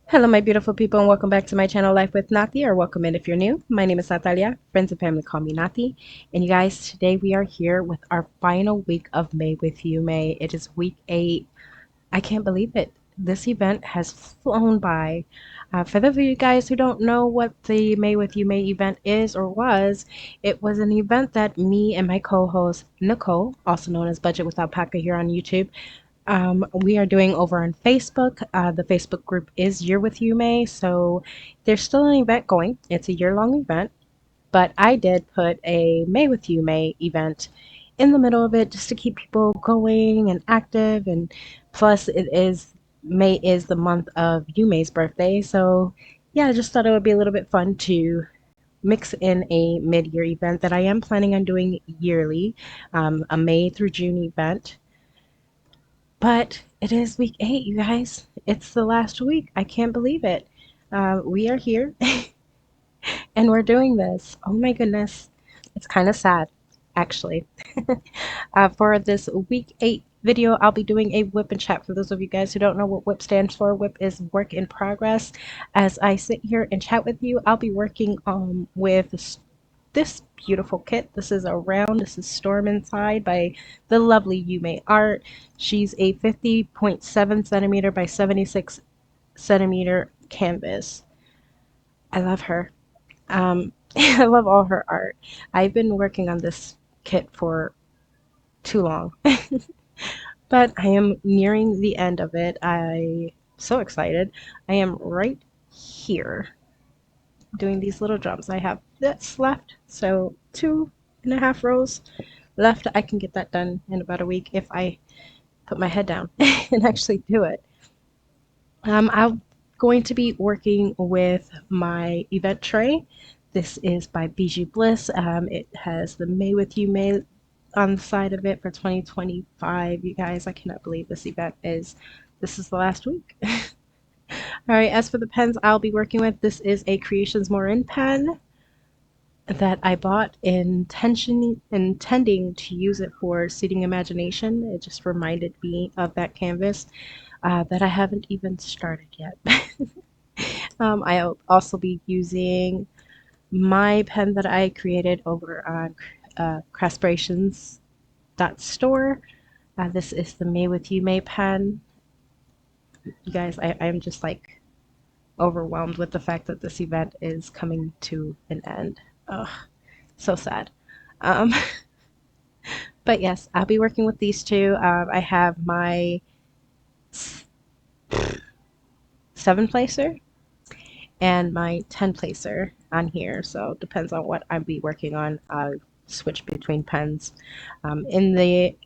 Hello, my beautiful people, and welcome back to my channel, Life with Nati, or welcome in if you're new. My name is Natalia. Friends and family call me Nati. And you guys, today we are here with our final week of May with Yuumei. It is week 8. I can't believe it. This event has flown by. For those of you guys who don't know what the May with Yuumei event is or was, it was an event that me and my co-host Nicole, also known as Budget with Alpaca here on YouTube, we are doing over on Facebook. The Facebook group is Year with Yuumei, so there's still an event going. It's a year-long event, but I did put a May with Yuumei event in the middle of it just to keep people going and active. And plus, it is May is the month of Yuumei's birthday, so yeah, I just thought it would be a little bit fun to mix in a mid-year event that I am planning on doing yearly, a May through June event. But it is week 8, you guys. It's the last week. I can't believe it. We are here and we're doing this. Oh my goodness. It's kind of sad, actually. For this week 8 video, I'll be doing a WIP and chat. For those of you guys who don't know what WIP stands for, WIP is work in progress. As I sit here and chat with you, I'll be working with this beautiful kit. This is a round. This is Storm Inside by the lovely Yuumei Art. She's a 50.7 centimeter by 76 centimeter canvas. I love her. I love all her art. I've been working on this kit for too long, but I am nearing the end of it. I'm so excited. I am right here doing these little drums. I have this left, so 2.5 rows left. I can get that done in about a week if I put my head down and actually do it. I'm going to be working with my event tray. This is by Bijou Bliss. It has the May with Yuumei on the side of it for 2025. You guys, I cannot believe this this is the last week. All right, as for the pens I'll be working with, this is a Creationz Morin pen that I bought intending to use it for Seeding Imagination. It just reminded me of that canvas that I haven't even started yet. I'll also be using my pen that I created over on Craftsperations.store. This is the May with Yuumei pen. You guys, I'm just like overwhelmed with the fact that this event is coming to an end. Ugh, so sad. Um, but yes, I'll be working with these two. I have my 7 placer and my 10 placer on here, so it depends on what I'll be working on. I'll switch between pens. In the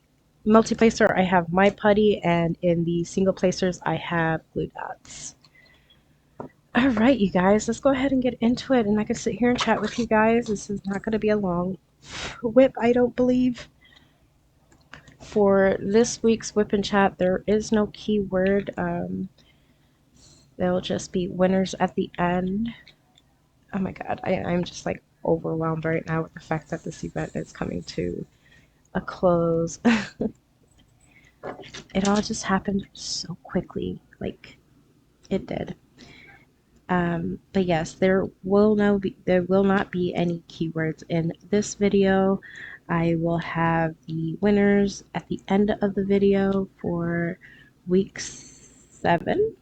multi-placer, I have my putty, and in the single placers, I have glue dots. All right, you guys, let's go ahead and get into it, and I can sit here and chat with you guys. This is not going to be a long WIP, I don't believe. For this week's WIP and chat, there is no keyword. There'll just be winners at the end. Oh my god, I'm just like overwhelmed right now with the fact that this event is coming to a close. It all just happened so quickly, like it did. But yes, there will not be any keywords in this video. I will have the winners at the end of the video for week 7.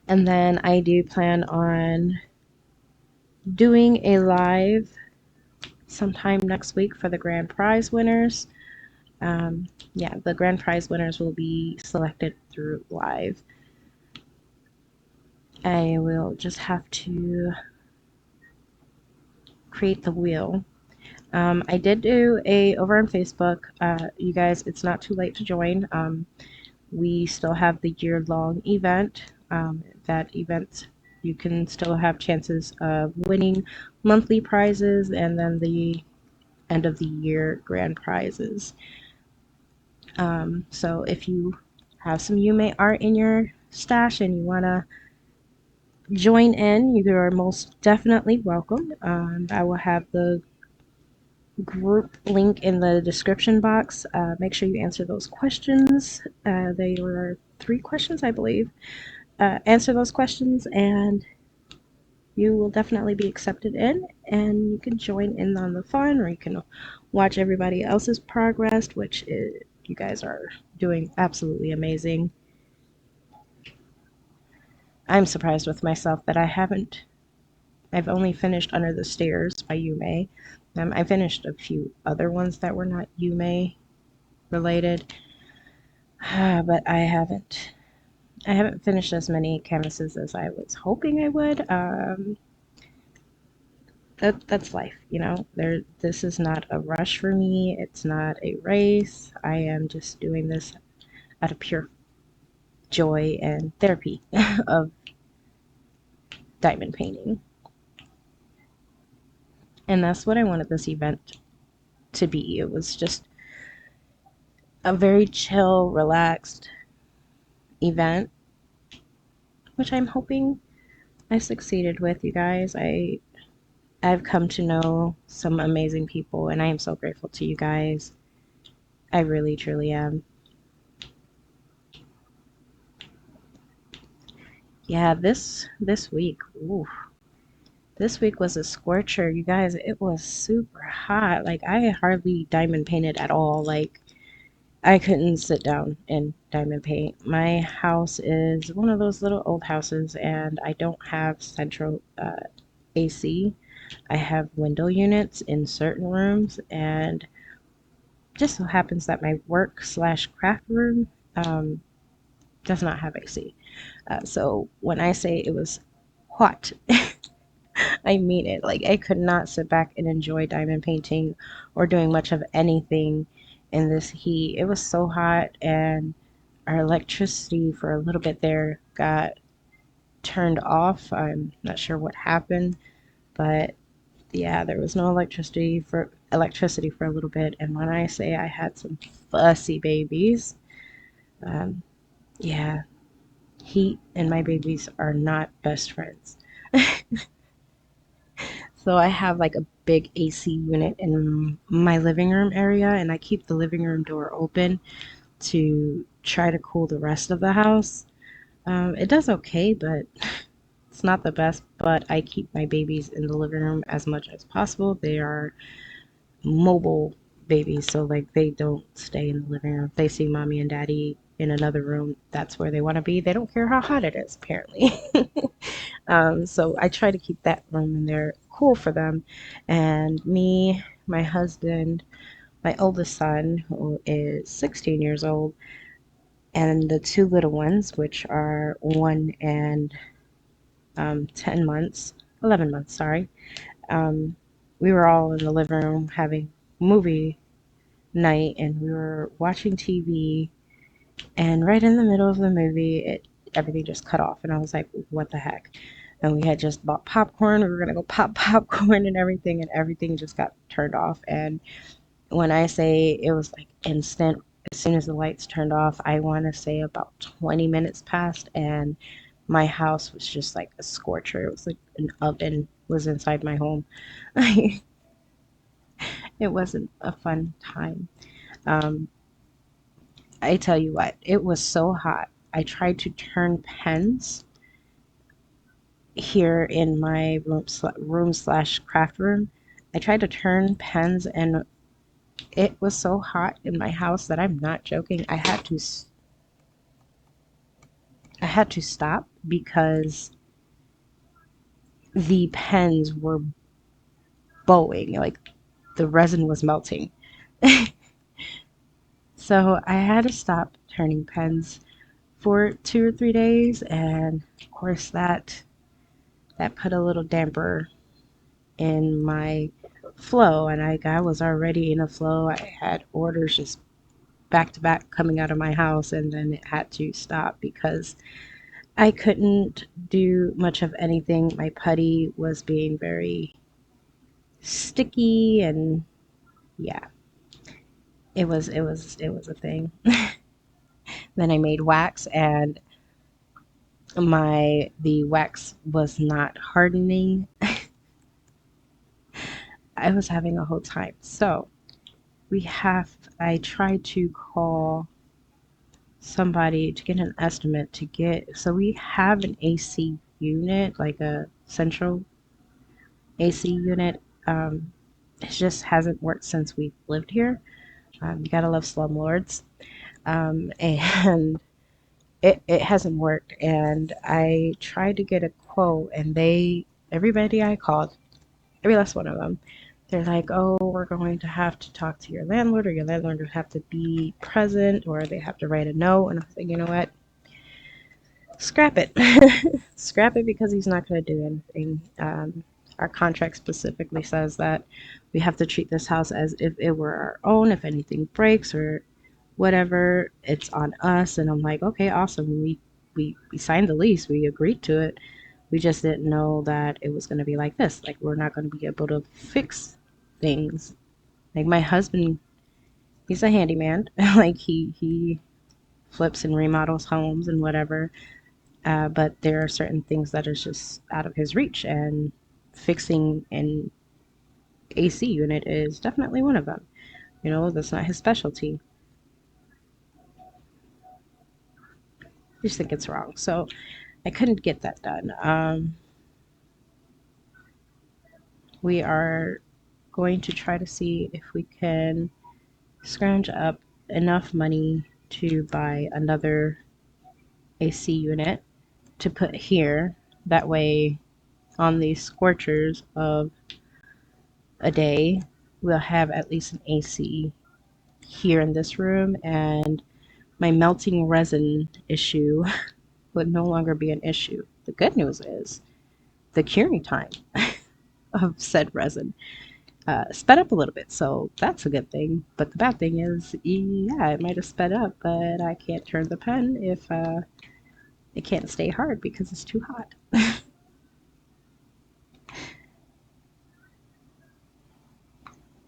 And then I do plan on doing a live sometime next week for the grand prize winners. Yeah, the grand prize winners will be selected through live. I will just have to create the wheel. I did do over on Facebook. You guys, it's not too late to join. We still have the year-long event. That event, you can still have chances of winning monthly prizes and then the end of the year grand prizes. So if you have some Yuumei art in your stash and you want to join in, you are most definitely welcome. I will have the group link in the description box. Make sure you answer those questions. They were 3 questions, I believe. answer those questions, and you will definitely be accepted in, and you can join in on the fun, or you can watch everybody else's progress, which is, you guys are doing absolutely amazing. I'm surprised with myself that I've only finished Under the Stairs by Yuumei. I finished a few other ones that were not Yuumei related, but I haven't finished as many canvases as I was hoping I would. That's life, you know. This is not a rush for me. It's not a race. I am just doing this out of pure joy and therapy of diamond painting. And that's what I wanted this event to be. It was just a very chill, relaxed event, which I'm hoping I succeeded with, you guys. I've come to know some amazing people, and I am so grateful to you guys. I really, truly am. Yeah, this week, ooh, this week was a scorcher, you guys. It was super hot. Like, I hardly diamond painted at all. Like, I couldn't sit down and diamond paint. My house is one of those little old houses, and I don't have central AC. I have window units in certain rooms, and just so happens that my work slash craft room does not have AC. So when I say it was hot, I mean it. Like, I could not sit back and enjoy diamond painting or doing much of anything in this heat. It was so hot, and our electricity for a little bit there got turned off. I'm not sure what happened, but yeah, there was no electricity for a little bit. And when I say I had some fussy babies, um, yeah, heat and my babies are not best friends. So I have like a big AC unit in my living room area, and I keep the living room door open to try to cool the rest of the house. It does okay, but it's not the best. But I keep my babies in the living room as much as possible. They are mobile babies, so like they don't stay in the living room. If they see mommy and daddy in another room, that's where they want to be. They don't care how hot it is, apparently. So I try to keep that room in there cool for them. And me, my husband, my oldest son, who is 16 years old, and the two little ones, which are 10 months, 11 months, sorry. Um, we were all in the living room having movie night, and we were watching TV, and right in the middle of the movie, everything just cut off, and I was like, what the heck? And we had just bought popcorn. We were gonna go pop popcorn and everything just got turned off. And when I say it was like instant, as soon as the lights turned off, I want to say about 20 minutes passed, and my house was just like a scorcher. It was like an oven was inside my home. It wasn't a fun time. Um, I tell you what, it was so hot. I tried to turn pens here in my room slash craft room. I tried to turn pens, and it was so hot in my house that I'm not joking. I had to stop because the pens were bowing, like the resin was melting. So I had to stop turning pens for 2 or 3 days, and of course that put a little damper in my flow, and I was already in a flow. I had orders just back to back coming out of my house, and then it had to stop because I couldn't do much of anything. My putty was being very sticky, and yeah, it was a thing. Then I made wax, and the wax was not hardening. I was having a whole time. So I tried to call somebody to get an estimate to get, so we have an AC unit, like a central AC unit. It just hasn't worked since we've lived here. You gotta love slumlords. And it hasn't worked. And I tried to get a quote, and everybody I called, every last one of them, they're like, oh, we're going to have to talk to your landlord, or your landlord will have to be present, or they have to write a note. And I was like, you know what? Scrap it. Scrap it, because he's not going to do anything. Our contract specifically says that we have to treat this house as if it were our own. If anything breaks or whatever, it's on us. And I'm like, okay, awesome. We signed the lease. We agreed to it. We just didn't know that it was going to be like this. Like, we're not going to be able to fix things. Like, my husband, he's a handyman. Like, he flips and remodels homes and whatever. But there are certain things that are just out of his reach, and fixing an AC unit is definitely one of them. You know, that's not his specialty. I just think it's wrong. So I couldn't get that done. We are going to try to see if we can scrounge up enough money to buy another AC unit to put here. That way, on these scorchers of a day, we'll have at least an AC here in this room, and my melting resin issue would no longer be an issue. The good news is the curing time of said resin sped up a little bit, so that's a good thing. But the bad thing is, yeah, it might have sped up, but I can't turn the pen if it can't stay hard because it's too hot.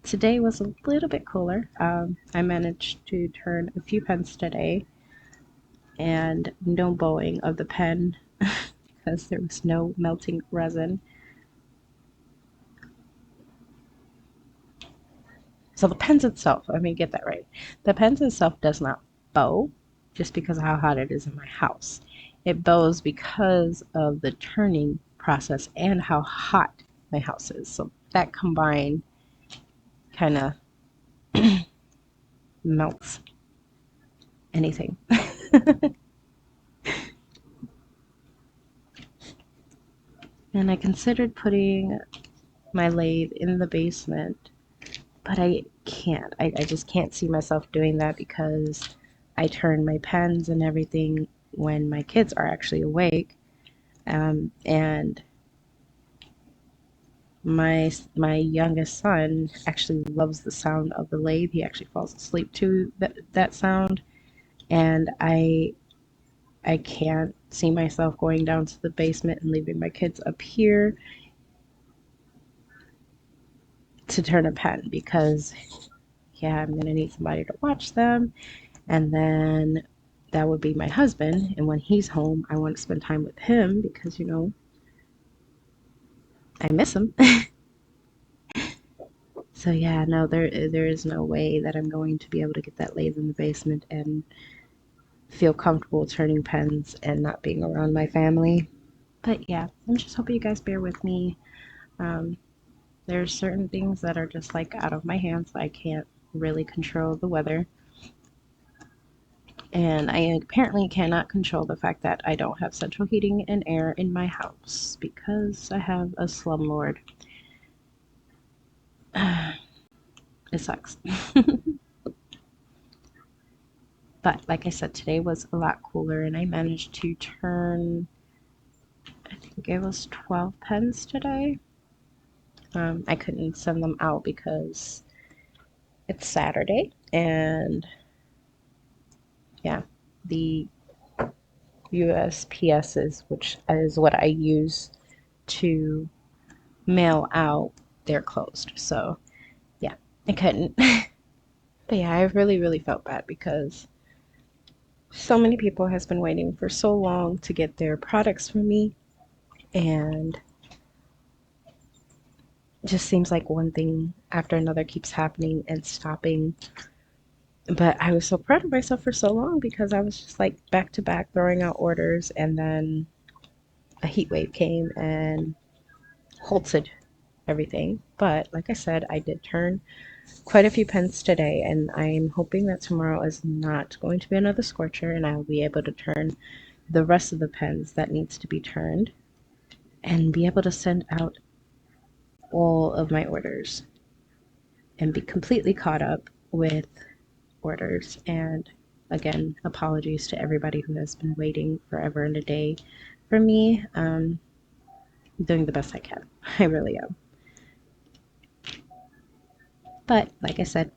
Today was a little bit cooler. I managed to turn a few pens today, and no bowing of the pen because there was no melting resin. So the pens itself, let me get that right. The pens itself does not bow just because of how hot it is in my house. It bows because of the turning process and how hot my house is. So that combined kind of melts anything. And I considered putting my lathe in the basement, but I can't. I just can't see myself doing that because I turn my pens and everything when my kids are actually awake. And my youngest son actually loves the sound of the lathe. He actually falls asleep to that sound, and I can't see myself going down to the basement and leaving my kids up here to turn a pen, because yeah, I'm gonna need somebody to watch them, and then that would be my husband. And when he's home, I want to spend time with him because, you know, I miss him. So yeah, no, there is no way that I'm going to be able to get that lathe in the basement and feel comfortable turning pens and not being around my family. But yeah, I'm just hoping you guys bear with me. Um, there's certain things that are just like out of my hands. I can't really control the weather. And I apparently cannot control the fact that I don't have central heating and air in my house because I have a slumlord. It sucks. But like I said, today was a lot cooler, and I managed to turn, I think it was 12 pens today. I couldn't send them out because it's Saturday, and yeah, the USPSs, which is what I use to mail out, they're closed. So yeah, I couldn't. But yeah, I really felt bad because so many people has been waiting for so long to get their products from me, and it just seems like one thing after another keeps happening and stopping. But I was so proud of myself for so long because I was just like back to back throwing out orders, and then a heat wave came and halted everything. But like I said, I did turn quite a few pens today, and I'm hoping that tomorrow is not going to be another scorcher, and I'll be able to turn the rest of the pens that needs to be turned and be able to send out all of my orders and be completely caught up with orders. And again, apologies to everybody who has been waiting forever and a day for me. I'm doing the best I can. I really am. But like I said,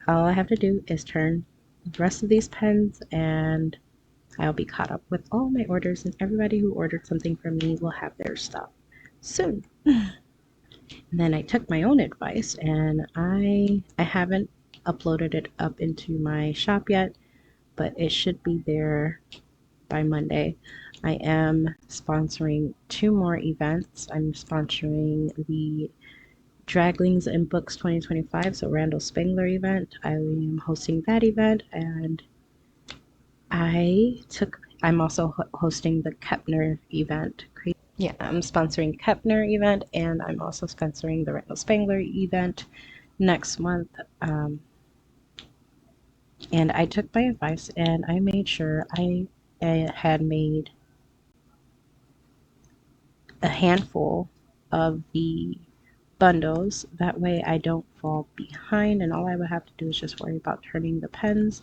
all I have to do is turn the rest of these pens and I'll be caught up with all my orders, and everybody who ordered something from me will have their stuff soon. And then I took my own advice, and I haven't uploaded it up into my shop yet, but it should be there by Monday. I am sponsoring 2 more events. I'm sponsoring the Draglings and Books 2025, so Randall Spangler event. I am hosting that event, and I'm also hosting the Kepner event. Yeah, I'm sponsoring Kepner event, and I'm also sponsoring the Randall Spangler event next month. And I took my advice and I made sure I had made a handful of the bundles. That way I don't fall behind, and all I would have to do is just worry about turning the pens,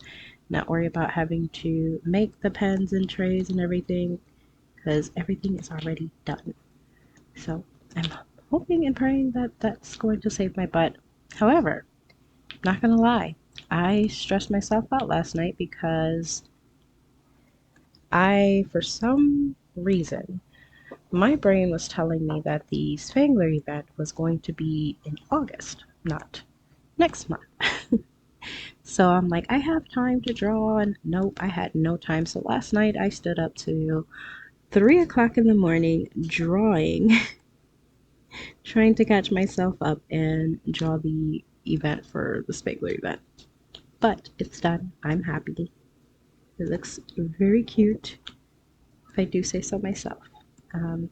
not worry about having to make the pens and trays and everything, because everything is already done. So I'm hoping and praying that that's going to save my butt. However, not gonna lie, I stressed myself out last night because for some reason, my brain was telling me that the Spangler event was going to be in August, not next month. So I'm like, I have time to draw, and nope, I had no time. So last night I stood up to 3 o'clock in the morning drawing, trying to catch myself up and draw the event for the Spangler event. But it's done. I'm happy. It looks very cute, if I do say so myself.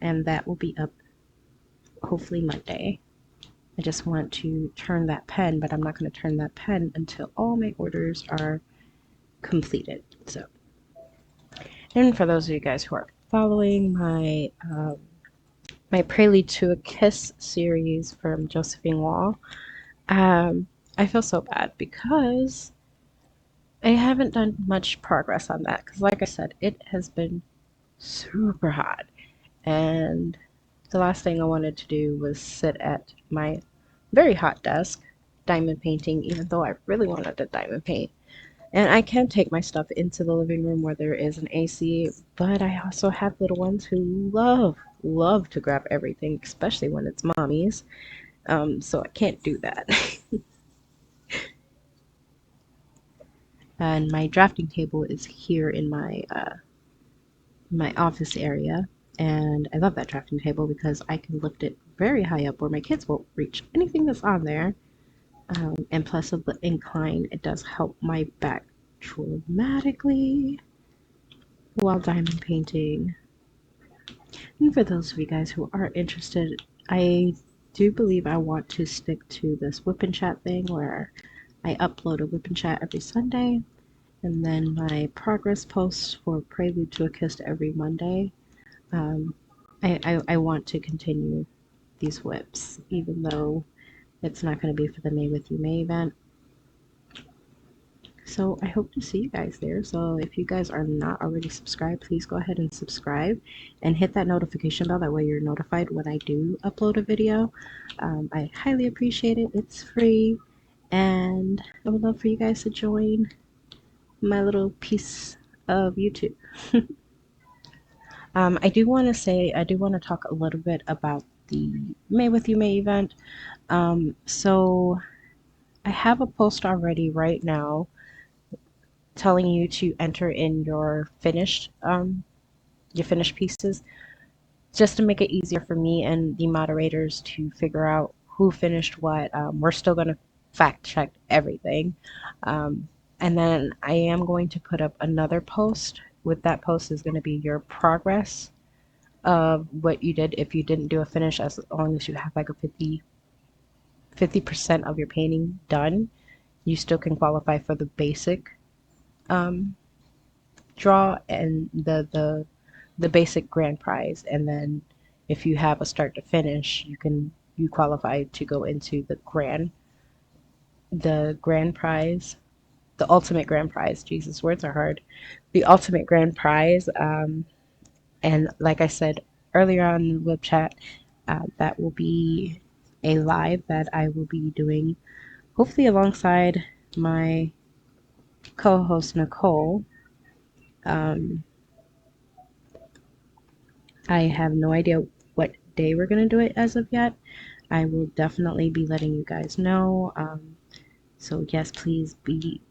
And that will be up hopefully Monday. I just want to turn that pen, but I'm not going to turn that pen until all my orders are completed. So, and for those of you guys who are following my Prelude to a Kiss series from Josephine Wall, I feel so bad because I haven't done much progress on that. Because, like I said, it has been super hot, and the last thing I wanted to do was sit at my very hot desk diamond painting, even though I really wanted to diamond paint. And I can take my stuff into the living room where there is an AC, but I also have little ones who love to grab everything, especially when it's mommy's. So I can't do that. And my drafting table is here in my office area, and I love that drafting table because I can lift it very high up where my kids won't reach anything that's on there. And plus of the incline, it does help my back dramatically while diamond painting. And for those of you guys who are interested, I do believe I want to stick to this whip and chat thing where I upload a whip and chat every Sunday, and then my progress posts for Prelude to a Kiss every Monday. Um, I want to continue these whips, even though it's not going to be for the May with Yuumei event. So I hope to see you guys there. So if you guys are not already subscribed, please go ahead and subscribe and hit that notification bell. That way you're notified when I do upload a video. I highly appreciate it. It's free, and I would love for you guys to join my little piece of YouTube. I do want to talk a little bit about the May with Yuumei event. So I have a post already right now telling you to enter in your finished pieces, just to make it easier for me and the moderators to figure out who finished what. We're still going to fact check everything. And then I am going to put up another post. With that post is going to be your progress of what you did. If you didn't do a finish, as long as you have like a 50% of your painting done, you still can qualify for the basic um, draw and the basic grand prize. And then if you have a start to finish, you qualify to go into the grand prize, the ultimate grand prize. Jesus, words are hard. The ultimate grand prize. And like I said earlier on in the web chat, that will be a live that I will be doing, hopefully alongside my co-host Nicole. Um, I have no idea what day we're going to do it as of yet. I will definitely be letting you guys know. So yes, please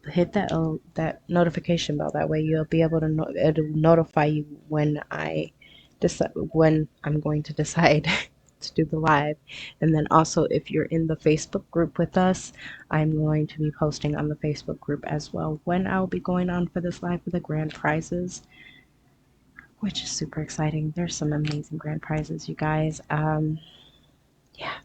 hit that notification bell. That way you'll be able to it'll notify you when when I'm going to decide to do the live. And then also, if you're in the Facebook group with us, I'm going to be posting on the Facebook group as well when I'll be going on for this live for the grand prizes, which is super exciting. There's some amazing grand prizes, you guys. Yeah.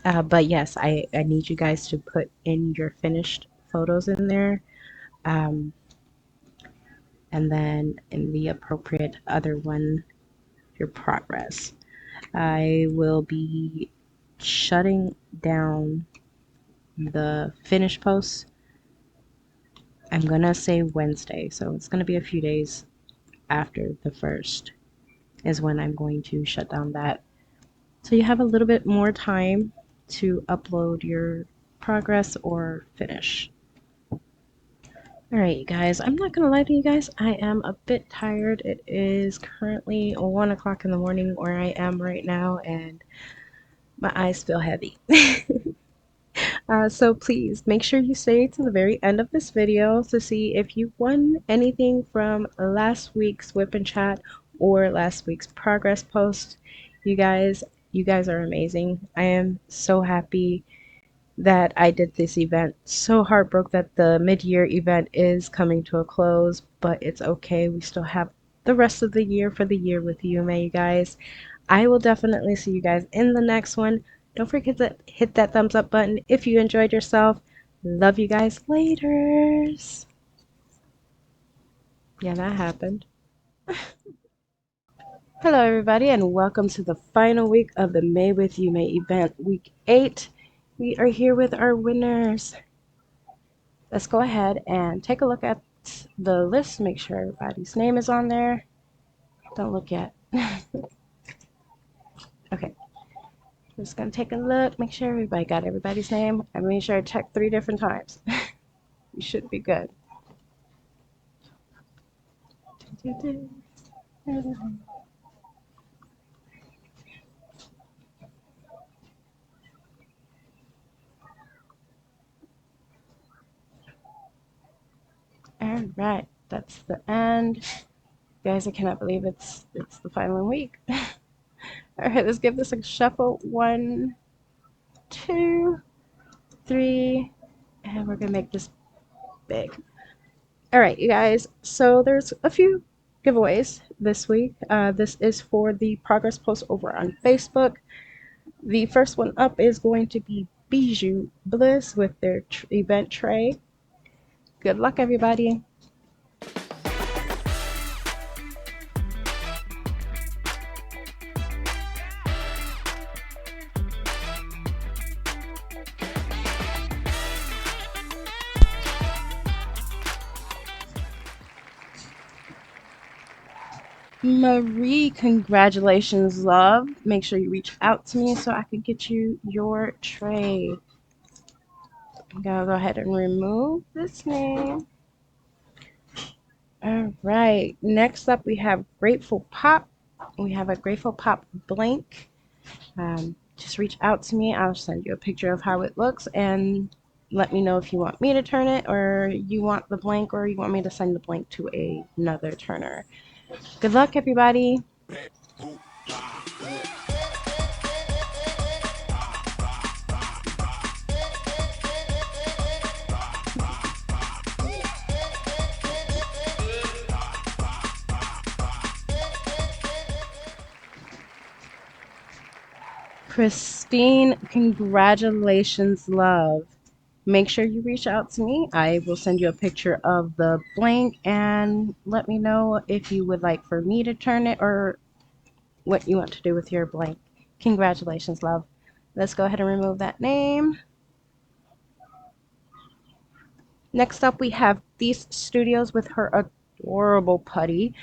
But yes, I need you guys to put in your finished photos in there. Um, and then in the appropriate other one, your progress. I will be shutting down the finish posts. I'm gonna say Wednesday, so it's gonna be a few days after the first is when I'm going to shut down that. So you have a little bit more time to upload your progress or finish. All right, you guys, I'm not gonna lie to you guys, I am a bit tired. It is currently 1 o'clock in the morning where I am right now, and my eyes feel heavy. So please make sure you stay to the very end of this video to see if you won anything from last week's whip and chat or last week's progress post. You guys, you guys are amazing. I am so happy that I did this event. So heartbroken that the mid-year event is coming to a close, but it's okay. We still have the rest of the year for the year with Yuumei, you guys. I will definitely see you guys in the next one. Don't forget to hit that thumbs up button if you enjoyed yourself. Love you guys. Laters. Yeah, that happened. Hello, everybody, and welcome to the final week of the May with Yuumei event, week 8. We are here with our winners. Let's go ahead and take a look at the list. Make sure everybody's name is on there. Don't look yet. Okay. Just gonna take a look, make sure everybody got everybody's name. I made sure I checked 3 different times. You should be good. All right, that's the end. Guys, I cannot believe it's the final week. All right, let's give this a shuffle. 1, 2, 3, and we're gonna make this big. All right, you guys. So there's a few giveaways this week. This is for the progress post over on Facebook. The first one up is going to be Bijou Bliss with their event tray. Good luck, everybody. Marie, congratulations, love. Make sure you reach out to me so I can get you your tray. I'm gonna go ahead and remove this name. All right, next up we have Grateful Pop. We have a Grateful Pop blank. Just reach out to me. I'll send you a picture of how it looks and let me know if you want me to turn it or you want the blank or you want me to send the blank to another turner. Good luck, everybody. Christine, congratulations, love. Make sure you reach out to me. I will send you a picture of the blank and let me know if you would like for me to turn it or what you want to do with your blank. Congratulations, love. Let's go ahead and remove that name. Next up, we have These Studios with her adorable putty.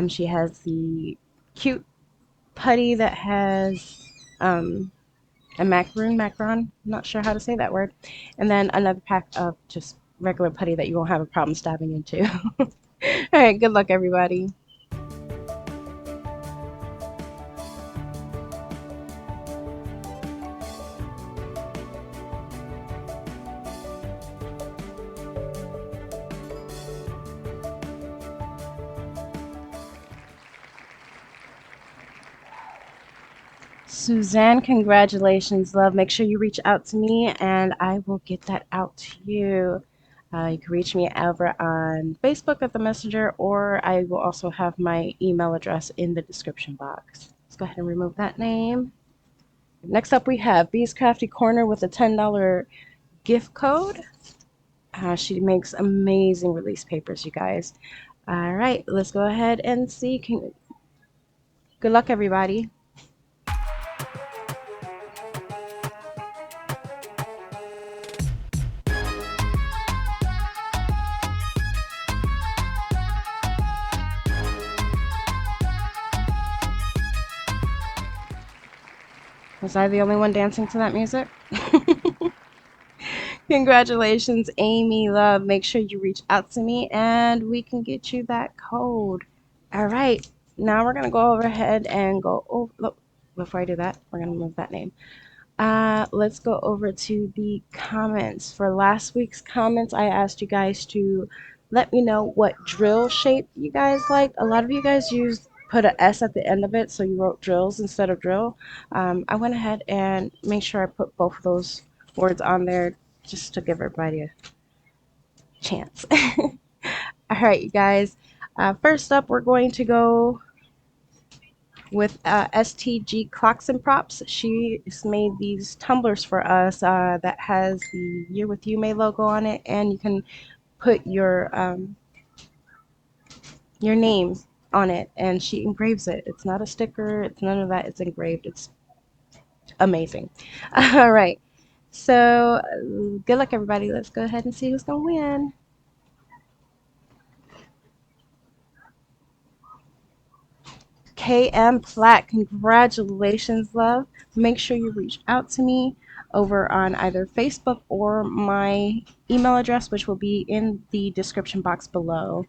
She has the cute putty that has a macaron, I'm not sure how to say that word, and then another pack of just regular putty that you won't have a problem stabbing into. All right, good luck, everybody. Suzanne, congratulations, love. Make sure you reach out to me and I will get that out to you. You can reach me over on Facebook at the Messenger, or I will also have my email address in the description box. Let's go ahead and remove that name. Next up, we have Bee's Crafty Corner with a $10 gift code. She makes amazing release papers, you guys. All right, let's go ahead and see. Good luck, everybody. Was I the only one dancing to that music? Congratulations, Amy, love. Make sure you reach out to me and we can get you that code. All right, now we're going to go ahead and go over. Look, before I do that, we're going to move that name. Let's go over to the comments. For last week's comments, I asked you guys to let me know what drill shape you guys liked. A lot of you guys put a S at the end of it, so you wrote drills instead of drill. I went ahead and made sure I put both of those words on there just to give everybody a chance. All right, you guys. First up, we're going to go with STG Clocks and Props. She's made these tumblers for us that has the Year with Yuumei logo on it, and you can put your name on it, and she engraves it. It's not a sticker, it's none of that, it's engraved. It's amazing. All right, so good luck, everybody. Let's go ahead and see who's gonna win. KM Platt, congratulations, love. Make sure you reach out to me over on either Facebook or my email address, which will be in the description box below.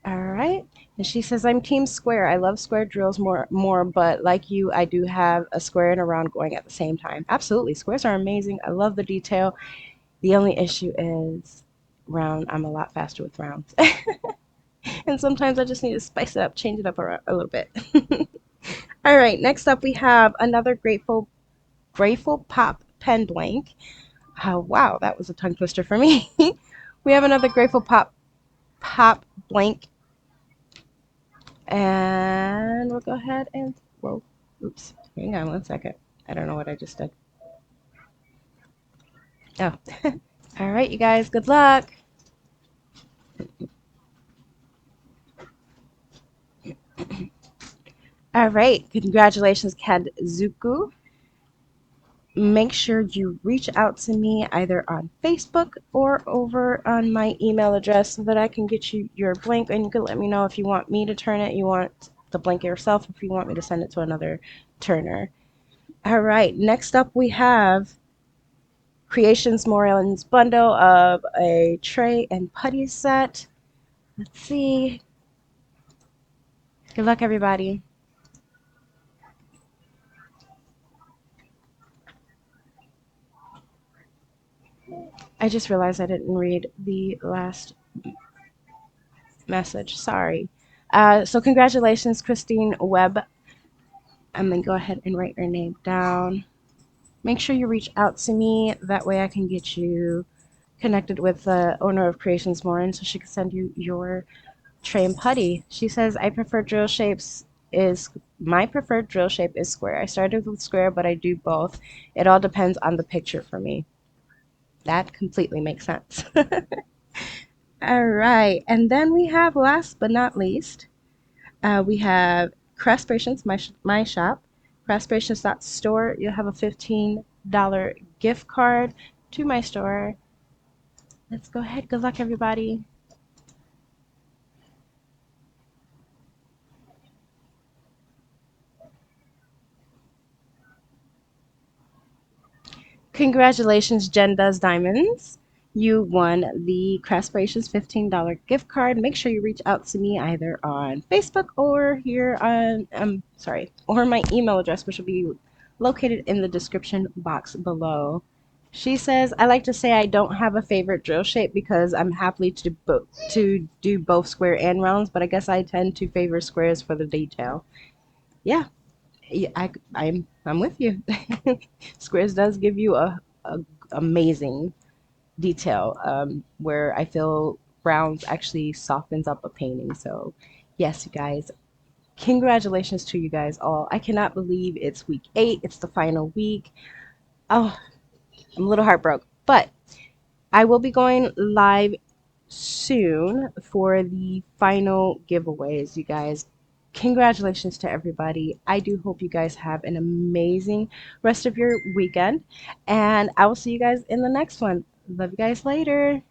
All right. And she says, I'm Team Square. I love square drills more, but like you, I do have a square and a round going at the same time. Absolutely. Squares are amazing. I love the detail. The only issue is round. I'm a lot faster with rounds. And sometimes I just need to spice it up, change it up a little bit. All right, next up we have another Grateful Pop pen blank. Wow, that was a tongue twister for me. We have another Grateful Pop blank, and we'll go ahead and whoa, oops, hang on 1 second. I don't know what I just did. Oh, all right, you guys, good luck. All right, congratulations, Kadzuku. Make sure you reach out to me either on Facebook or over on my email address so that I can get you your blank, and you can let me know if you want me to turn it, you want the blank yourself, if you want me to send it to another turner. All right, next up we have Creationz Morel's bundle of a tray and putty set. Let's see. Good luck, everybody. I just realized I didn't read the last message. Sorry. So congratulations, Christine Webb. I'm going to go ahead and write your name down. Make sure you reach out to me. That way I can get you connected with the owner of Creationz Morin so she can send you your tray and putty. She says, I prefer drill shapes is my preferred drill shape is square. I started with square, but I do both. It all depends on the picture for me. That completely makes sense. All right, and then we have, last but not least, we have Craftsperations, my shop, Craftsperations.store. You'll have a $15 gift card to my store. Let's go ahead. Good luck, everybody. Congratulations, Jen Does Diamonds. You won the Craftsperations $15 gift card. Make sure you reach out to me either on Facebook or here on, or my email address, which will be located in the description box below. She says, I like to say I don't have a favorite drill shape because I'm happy to do both square and rounds, but I guess I tend to favor squares for the detail. Yeah, yeah, I'm with you. Squares does give you a amazing detail, where I feel rounds actually softens up a painting. So yes, you guys, congratulations to you guys all. I cannot believe it's week 8. It's the final week. Oh, I'm a little heartbroken, but I will be going live soon for the final giveaways, you guys. Congratulations to everybody. I do hope you guys have an amazing rest of your weekend, and I will see you guys in the next one. Love you guys later.